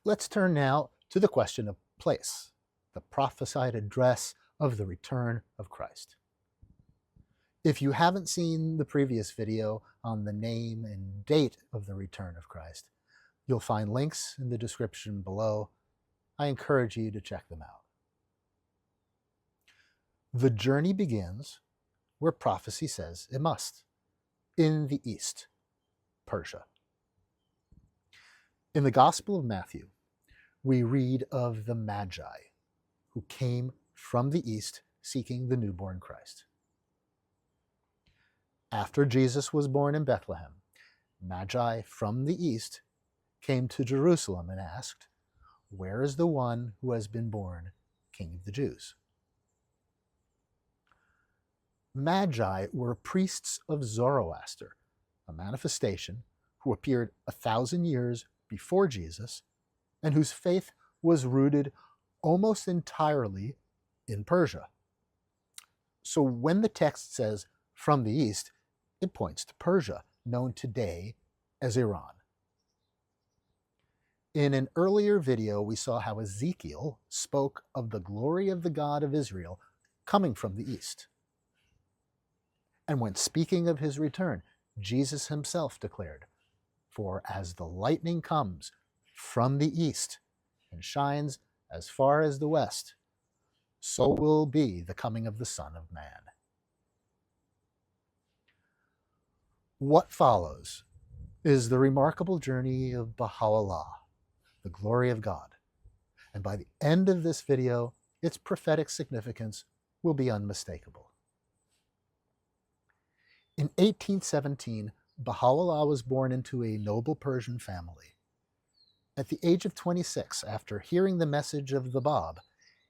Let's turn now to the question of place, the prophesied address of the return of Christ. If you haven't seen the previous video on the name and date of the return of Christ, you'll find links in the description below. I encourage you to check them out. The journey begins where prophecy says it must, in the east, Persia. In the Gospel of Matthew, we read of the Magi who came from the east seeking the newborn Christ. After Jesus was born in Bethlehem, Magi from the east came to Jerusalem and asked, "Where is the one who has been born King of the Jews?" Magi were priests of Zoroaster, a manifestation who appeared 1,000 years before Jesus and whose faith was rooted almost entirely in Persia. So when the text says from the east, it points to Persia, known today as Iran. In an earlier video, we saw how Ezekiel spoke of the glory of the God of Israel coming from the east. And when speaking of his return, Jesus himself declared, "For as the lightning comes from the east and shines as far as the west, so will be the coming of the Son of Man." What follows is the remarkable journey of Baha'u'llah, the glory of God. And by the end of this video, its prophetic significance will be unmistakable. In 1817, Baha'u'llah was born into a noble Persian family. At the age of 26, after hearing the message of the Bab,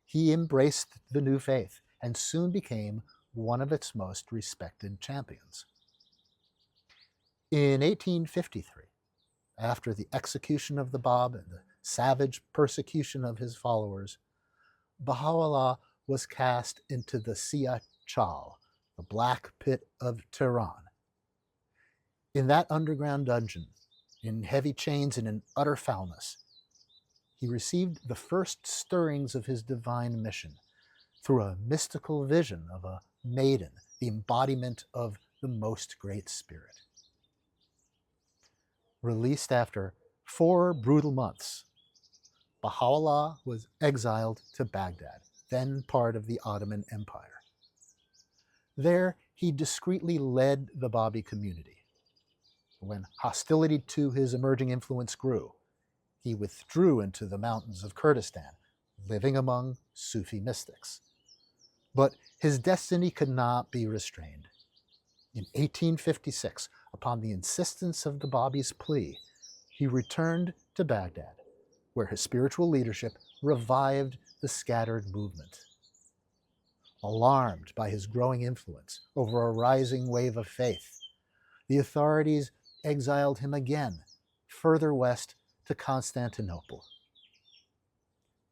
he embraced the new faith and soon became one of its most respected champions. In 1853, after the execution of the Bab and the savage persecution of his followers, Baha'u'llah was cast into the Siyah Chal, the black pit of Tehran. In that underground dungeon, in heavy chains and in utter foulness, he received the first stirrings of his divine mission through a mystical vision of a maiden, the embodiment of the Most Great Spirit. Released after 4 brutal months, Baha'u'llah was exiled to Baghdad, then part of the Ottoman Empire. There, he discreetly led the Babi community. When hostility to his emerging influence grew, he withdrew into the mountains of Kurdistan, living among Sufi mystics. But his destiny could not be restrained. In 1856, upon the insistence of the Babi's plea, he returned to Baghdad, where his spiritual leadership revived the scattered movement. Alarmed by his growing influence over a rising wave of faith, the authorities exiled him again, further west to Constantinople.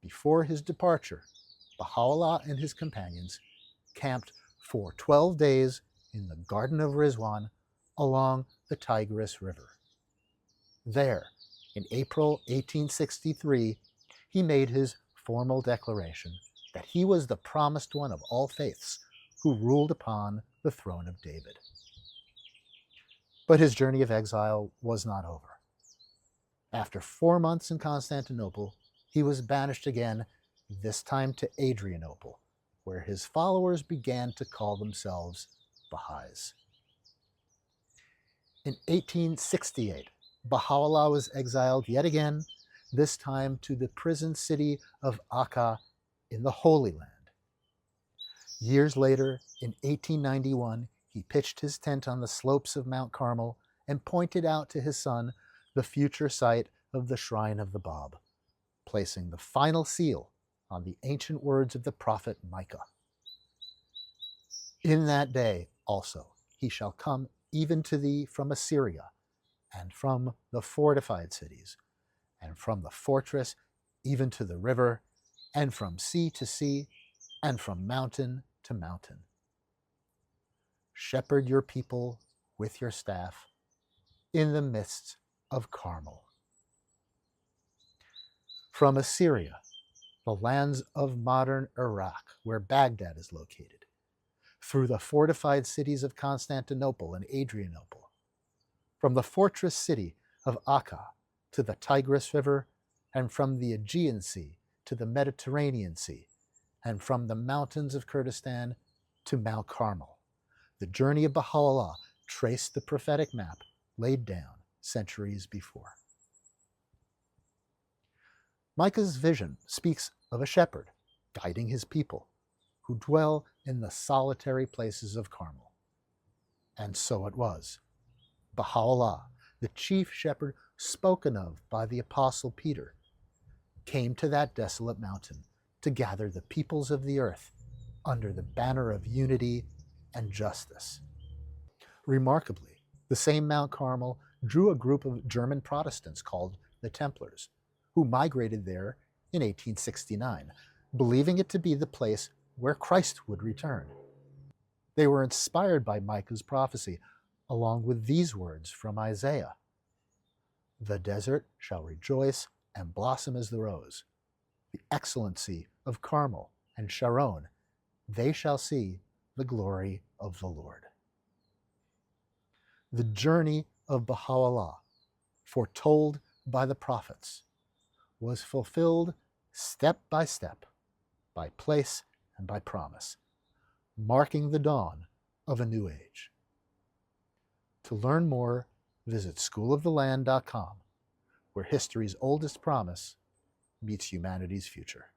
Before his departure, Baha'u'llah and his companions camped for 12 days in the Garden of Rizwan along the Tigris River. There, in April 1863, he made his formal declaration that he was the promised one of all faiths who ruled upon the throne of David. But his journey of exile was not over. After 4 months in Constantinople, he was banished again, this time to Adrianople, where his followers began to call themselves Baha'is. In 1868, Baha'u'llah was exiled yet again, this time to the prison city of Akka in the Holy Land. Years later, in 1891, he pitched his tent on the slopes of Mount Carmel and pointed out to his son the future site of the Shrine of the Bab, placing the final seal on the ancient words of the prophet Micah. In that day also he shall come even to thee from Assyria, and from the fortified cities, and from the fortress even to the river, and from sea to sea, and from mountain to mountain. Shepherd your people with your staff in the midst of Carmel. From Assyria, the lands of modern Iraq, where Baghdad is located, through the fortified cities of Constantinople and Adrianople, from the fortress city of Akka to the Tigris River, and from the Aegean Sea to the Mediterranean Sea, and from the mountains of Kurdistan to Mount Carmel. The journey of Baha'u'llah traced the prophetic map laid down centuries before. Micah's vision speaks of a shepherd guiding his people who dwell in the solitary places of Carmel. And so it was. Baha'u'llah, the chief shepherd spoken of by the Apostle Peter, came to that desolate mountain to gather the peoples of the earth under the banner of unity and justice. Remarkably, the same Mount Carmel drew a group of German Protestants called the Templars, who migrated there in 1869, believing it to be the place where Christ would return. They were inspired by Micah's prophecy, along with these words from Isaiah: "The desert shall rejoice and blossom as the rose. The excellency of Carmel and Sharon, they shall see the glory of the Lord." The journey of Baha'u'llah, foretold by the prophets, was fulfilled step, by place and by promise, marking the dawn of a new age. To learn more, visit schooloftheland.com, where history's oldest promise meets humanity's future.